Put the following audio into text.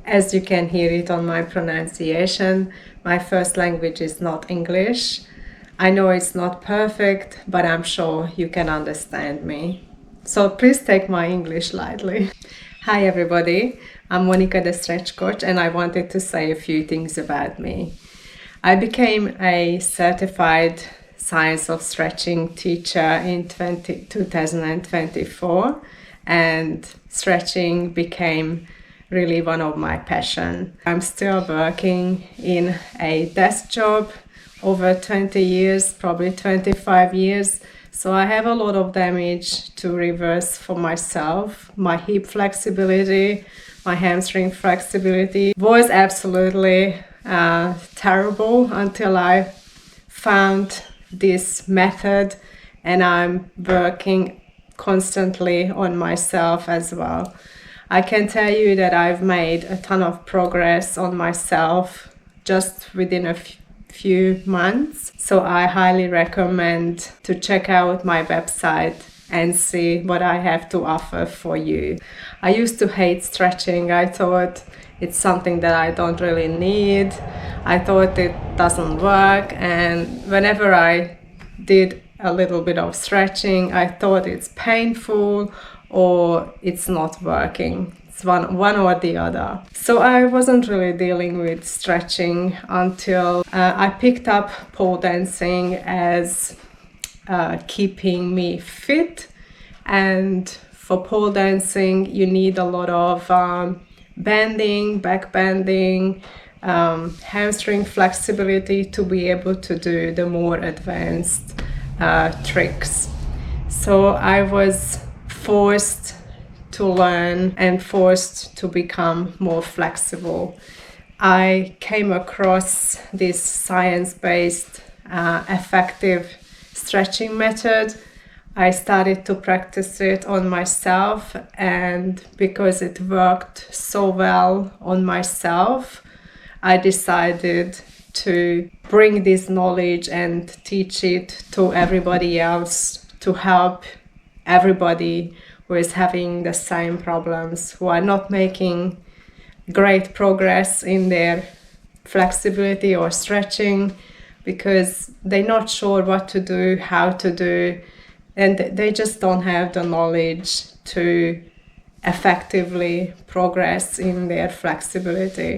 As you can hear it on my pronunciation, my first language is not English. I know it's not perfect, but I'm sure you can understand me. So please take my English lightly. Hi everybody, I'm Monica the Stretch Coach, and I wanted to say a few things about me. I became a certified Science of Stretching teacher in 2024, and stretching became really one of my passion. I'm still working in a desk job over 20 years, probably 25 years. So I have a lot of damage to reverse for myself. My hip flexibility, my hamstring flexibility was absolutely terrible until I found this method, and I'm working constantly on myself as well. I can tell you that I've made a ton of progress on myself just within a few months. So I highly recommend to check out my website and see what I have to offer for you. I used to hate stretching. I thought it's something that I don't really need. I thought it doesn't work, and whenever I did a little bit of stretching, I thought it's painful or it's not working. It's one or the other. So I wasn't really dealing with stretching until I picked up pole dancing as keeping me fit. And for pole dancing, you need a lot of bending, back bending, hamstring flexibility to be able to do the more advanced tricks. So I was forced to learn and forced to become more flexible. I came across this science-based, effective stretching method. I started to practice it on myself, and because it worked so well on myself, I decided to bring this knowledge and teach it to everybody else, to help everybody who is having the same problems, who are not making great progress in their flexibility or stretching because they're not sure what to do, how to do, and they just don't have the knowledge to effectively progress in their flexibility.